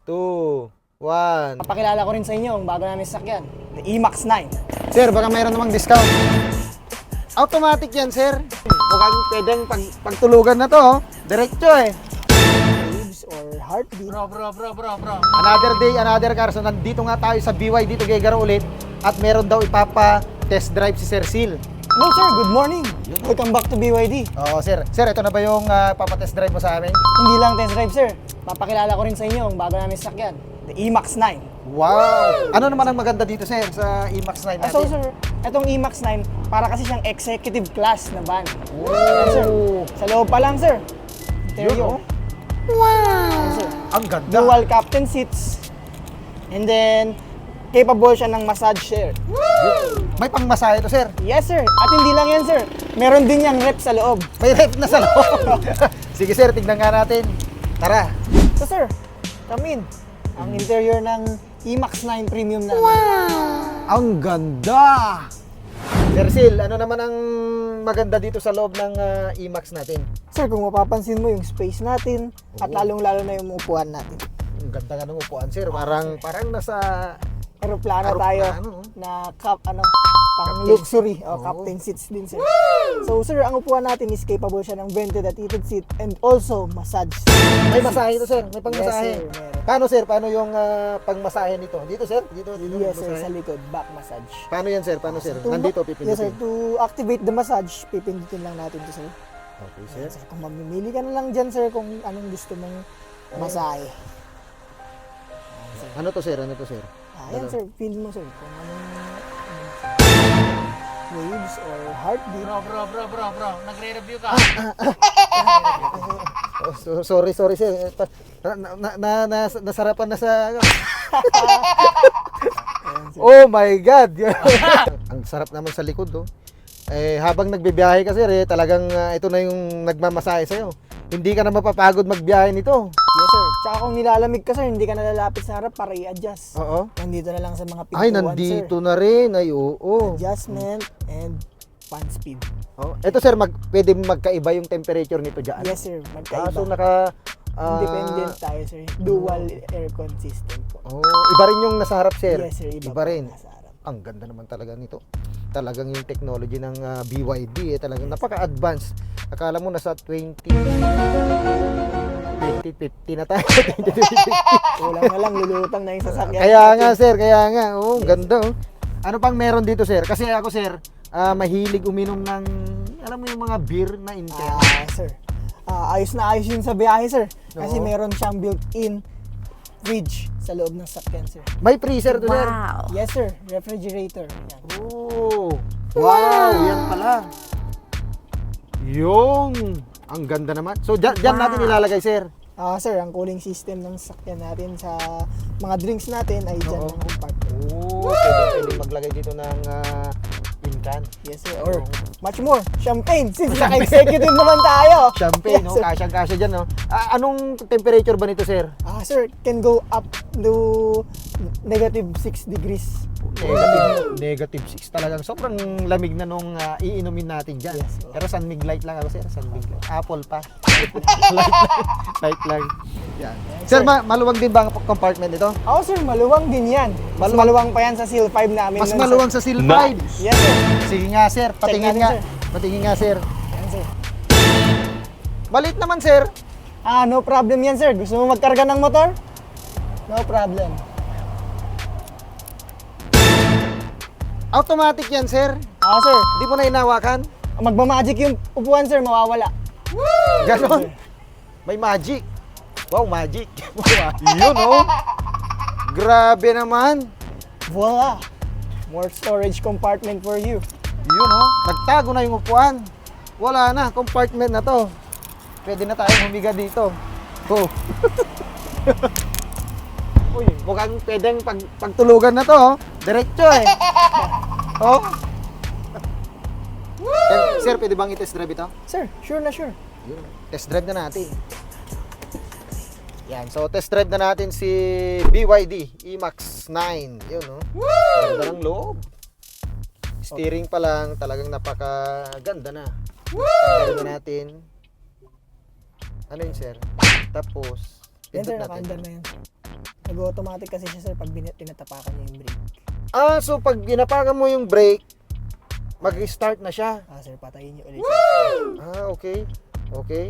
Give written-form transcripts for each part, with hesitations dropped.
2, 1. Papakilala ko rin sa inyo ang bago namin sasakyan, the E-Max 9. Sir, baka mayroon namang discount. Automatic yan, sir. Mukhang pwedeng pagtulugan na to, oh. Diretso eh. Waves or heartbeat. Bro. Another day, another car. So nandito nga tayo sa BYD Tuguegarao ulit. At meron daw ipapa-test drive si Sir Sil. Hello sir, good morning. Welcome back to BYD. Oo, sir. Sir, ito na ba yung papa-test drive mo sa amin? Hindi lang test drive sir, papakilala ko rin sa inyo ang bago namin sasakyan, the E-Max 9. Wow! Ano naman ang maganda dito, sir, sa E-Max 9 natin? So sir, itong E-Max 9, para kasi siyang executive class na van. Wow! Yan, sir. Sa loob pa lang sir. Interior. Yun, oh. Wow! Yan, sir. Ang ganda! Dual captain seats. And then, capable siya ng massage chair. May pangmasahe to, sir. Yes sir. At hindi lang yan sir. Meron din yang rep sa loob. May ref na sa loob. Sige, sir, tignan nga natin. Tara. So sir, come in. Ang interior ng E-Max 9 Premium na. Ang ganda! Sir Sil, ano naman ang maganda dito sa loob ng E-Max natin? Sir, kung mapapansin mo yung space natin at lalong-lalo na yung upuan natin. Ang ganda nga ng upuan, sir. Parang nasa... Aeroplano Aeroplano, tayo na pang luxury o captain seats din sir. So sir, ang upuan natin is capable siya ng vented at heated seat and also massage. May masahe ito, sir. May pangmasahe. Yes, sir, meron. Paano, sir? Paano yung pangmasahe nito? Dito, sir? Dito. Yes sir, masahe. sa likod, back massage. Paano yan, sir? Paano, sir? To- Nandito, Yes sir, pipindutin. to activate the massage, pipindutin lang natin to sir. Okay, sir. Sir, kung mamimili ka na lang dyan sir kung anong gusto mong masahe. Ano to, sir? Ano to, sir? Ayan sir, feel mo sir kung anong waves or heartbeat. Bro. Nagre-review ka. Oh, sorry, sir. Nasarapan na sa... Oh my God! Ang sarap naman sa likod, oh. Eh, habang nagbibiyahe ka, sir, talagang ito na yung nagmamasahe sa'yo. Hindi ka na mapapagod magbiyahe nito. Yes sir, tsaka kung nilalamig ka sir, hindi ka nalalapit sa harap para i-adjust. Oo. Nandito na lang sa mga pintuan Ay, nandito na rin. Ay, oo. Adjustment and fan speed. Oh. Ito, sir, pwede magkaiba yung temperature nito dyan. Yes sir, magkaiba. So, Independent tayo sir. Dual aircon system po. Oh, iba rin yung nasa harap, sir. Yes sir, iba rin. po nasa harap. Ang ganda naman talaga nito. Talagang yung technology ng BYD, talagang napaka-advanced. Akala mo nasa 2050 na tayo. 2050. Kulang na lang, lulutang na yung sasakyan. Kaya nga, sir, kaya nga. Oh, ganda, oh. Ano pang meron dito, sir? Kasi ako, sir, mahilig uminom ng, alam mo yung mga beer na intense. Sir, ayos na ayos yun sa biyahe sir. Kasi Oo. meron siyang built-in fridge sa loob ng sasakyan sir. May freezer to, sir. Yes sir, refrigerator. Yan. Oh, wow, yan pala. Yung, ang ganda naman. So, dyan natin ilalagay, sir. Sir, ang cooling system ng sasakyan natin sa mga drinks natin ay dyan Oo. ng compartment. Oh, pwede maglagay dito ng pinkan. Yes sir, or much more, champagne. Since naka-executive naman tayo. Champagne, Yes, no? sir. Kasyang-kasya dyan, no? Anong temperature ba nito, sir? Sir, can go up to -6 degrees. Negative 6 talagang. Sobrang lamig na nung iinumin natin dyan. Yes, Pero sunmig light lang ako, sir. Sunmig light. Apple pa. light lang. Yan. Sir, maluwag din ba ang compartment nito? Oo sir, maluwang din yan. Mas maluwang pa yan sa Seal 5 namin. Mas nun, sir. maluwag sa Seal 5. Yes sir. Sige nga, sir. Patingin natin, nga. sir. Patingin nga, sir. Yan sir. Maliit naman, sir. No problem yan sir. Gusto mo magkarga ng motor? No problem. Automatic yan, sir. Sir. Hindi mo na inawakan. Magmamagic yung upuan sir, mawawala. Ganon. May magic. Wow, magic. Yun, oh. Grabe naman. Voila! More storage compartment for you. Yun, oh. Nagtago na yung upuan. Wala na. Compartment na to. Pwede na tayong humiga dito. Oh. Uy, mukhang pwedeng pagtulugan na to, oh. Diretso, eh. Oh. Sir, pwede bang i-test drive ito? Sir, sure na sure. Yun. Test drive na natin. Yan, so test drive na natin si BYD E-Max 9. Yun, no? Ganda ng loob. Steering pa lang, talagang napakaganda na. Pagkain na natin. Ano yun, sir? Tapos, Yan sir, pindot natin. nakaandar na yan. Nag-automatic kasi siya sir pag tinatapakan niya yung brake. So pag ginapakan mo yung brake, mag-start na siya. Sir, patayin niyo ulit. Okay. Okay.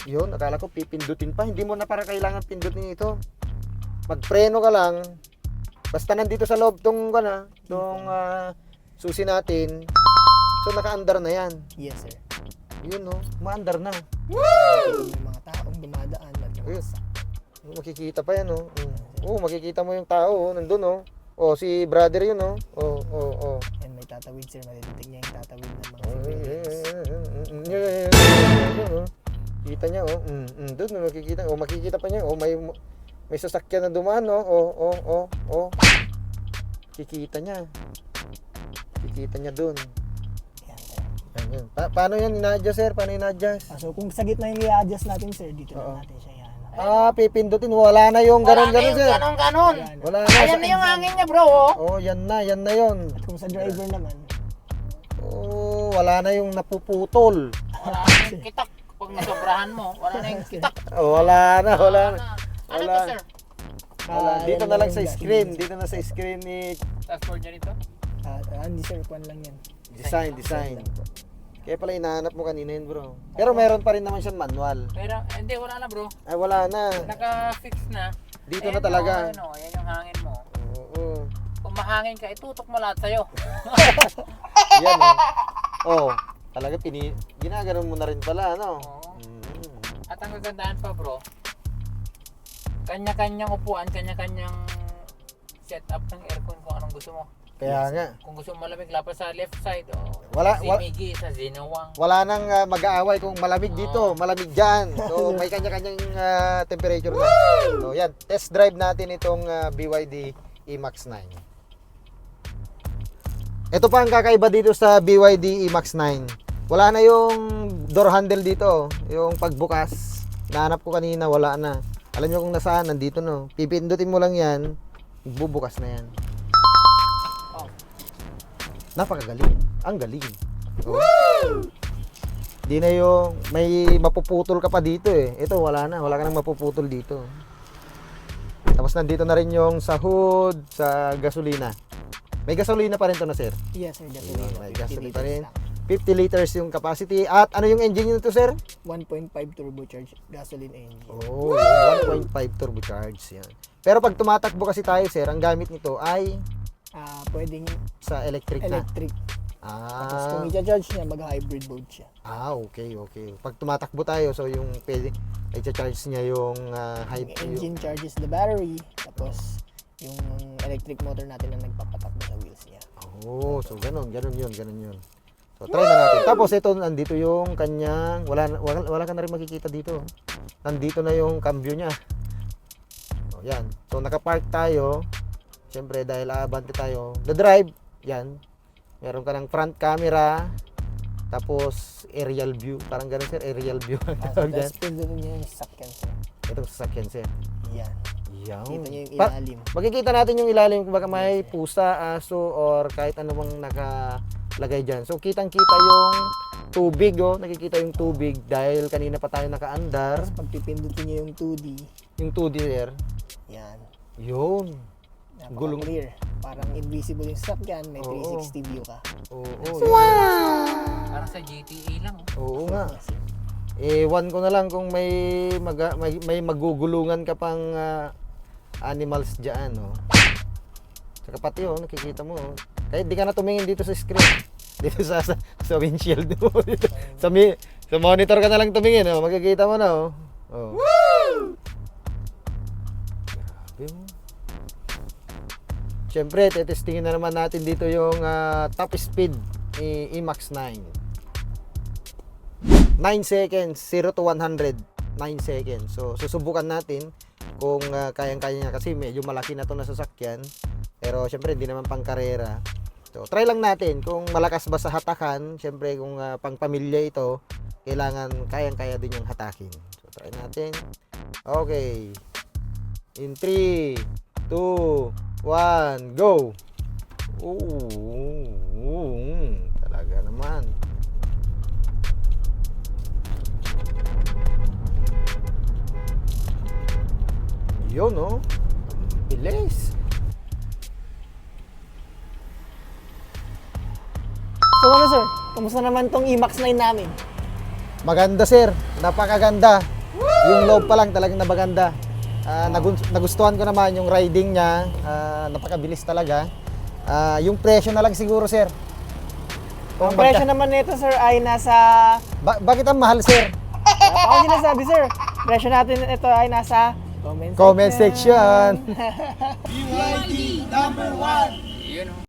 Yun, akala ko pipindutin pa. Hindi mo na para kailangan pindutin ito. Magpreno ka lang. Basta nandito sa loob tong susi natin. So naka-andar na yan. Yes sir. Yun no, ma-andar na. Yung mga taong dumadaan at yung Ayun. mga Makikita pa yan oh. Makikita mo yung tao nandun oh. Si brother yun oh. yan, may tatawid sir, matititig niya yung tatawid ng mga civilians. Kita niya oh. Doon makikita. Makikita pa niya. May sasakyan na dumaan oh. Kikita niya. Kikita niya doon. Yan sir. Yan. Paano yan ina-adjust sir? Paano ina-adjust? So kung sa gitna yung i-adjust natin sir, dito Oo. na natin siya yan. Pipindutin. Wala na yung ganon sir. Ganon. Yan. Wala na. Ayan na yung hangin niya bro, oh. Yan na yun. At kung sa driver naman, Wala na yung napuputol. Wala na yung kitak. Pag nasobrahan mo, wala na yung kitak. Wala na. Ano Wala. to sir? Dito yan na lang yung sa gas. screen. Dito na sa screen ni Dashboard niya dito? Hindi sir, kwan lang yan. design. Kaya pala hinahanap mo kanina yun bro. Pero meron pa rin naman siyang manual. Pero hindi, wala na bro. Ay wala na. Naka-fix na. Dito Ayan na talaga. Oh, ayan yung hangin mo. Oo. Kung mahangin ka, itutok mo lahat sa'yo. Yan talaga ginaganon mo na rin pala ano. Oo. At ang kagandahan pa bro, kanya-kanyang upuan, kanya-kanyang setup ng aircon kung anong gusto mo. Kaya nga. Kung gusto mo malamig, lapad sa left side o Wala- Migi sa Zinawang. Wala nang mag-aaway kung malamig dito, malamig dyan. So may kanya-kanyang temperature na. So yan, test drive natin itong BYD E-Max 9. Ito pa ang kakaiba dito sa BYD E-Max 9. Wala na yung door handle dito, yung pagbukas. Nahanap ko kanina, wala na. Alam nyo kung nasaan, nandito no. Pipindutin mo lang yan, bubukas na yan. Oh. Napakagaling. Ang galing. Di na yung may mapuputol ka pa dito eh. Ito wala na, wala ka nang mapuputol dito. Tapos nandito na rin yung sa hood, sa gasolina. May gasolina pa rin to na sir. Yes sir, definitely. May gasolina pa rin. 50 liters yung capacity. At ano yung engine nito sir? 1.5 turbocharged gasoline engine. 1.5 turbocharged yan. Pero pag tumatakbo kasi tayo sir, ang gamit nito ay Pwedeng sa electric na. electric. Tapos kung Ah, i-charge niya, mag-hybrid mode siya. okay. Pag tumatakbo tayo, so yung pwede, i-charge niya yung Yung engine charges the battery, tapos yung electric motor natin na nagpapatakbo sa wheels niya. So ganun yun. So try na natin. Tapos ito, nandito yung kanyang, wala ka na rin makikita dito. Nandito na yung cambio niya. Yan. So nakapark tayo. Siyempre dahil aabante tayo. The drive, yan. Meron ka ng front camera. Tapos aerial view. Parang ganun sir, aerial view. Tapos pindutin niya yung sasakyan sir. Ito sasakyan sir. Yan. Yan. Kita niyo yung ilalim. Makikita natin yung ilalim kung baka may pusa, aso, or kahit anumang nakalagay dyan. So kitang-kita yung tubig, nakikita yung tubig dahil kanina pa tayo nakaandar. Tapos pag pipindutin niyo yung 2D, Yung 2D there. yan. Yun. Gulong. Napaka-clear. Parang invisible yung sasakyan, may Oo. 360 view ka. Oo. Parang sa GTA lang. Oh. Oo nga. Ewan ko na lang kung may magugulungan ka pang animals dyan, no? Saka pati, nakikita mo, kahit di ka na tumingin dito sa screen. Dito sa windshield mo. Dito, sa monitor ka na lang tumingin, makikita mo na, oh. Grabe mo. Siyempre, tetestingin na naman natin dito yung top speed ni E-Max 9. 9 seconds, 0 to 100, 9 seconds. So, susubukan natin kung kayang-kaya niya kasi medyo malaki na to na sasakyan. Pero, siyempre, hindi naman pang karera. So, try lang natin kung malakas ba sa hatakan. Siyempre, kung pang pamilya ito, kailangan kayang-kaya din yung hatakin. So, try natin. Okay. In 3, 2, 1, go! Talaga naman. Yun, no? Bilis. So ano sir, kamusta naman tong E-Max 9 namin? Maganda, sir. Napakaganda. Yung loob pa lang talagang napaganda. Nagustuhan ko naman yung riding niya. Napakabilis talaga. Yung presyo na lang siguro, sir. Ang presyo naman nito sir ay nasa... Bakit ang mahal, sir? Ako sinasabi sir, presyo natin ito ay nasa comment Comment section. Yun, oh.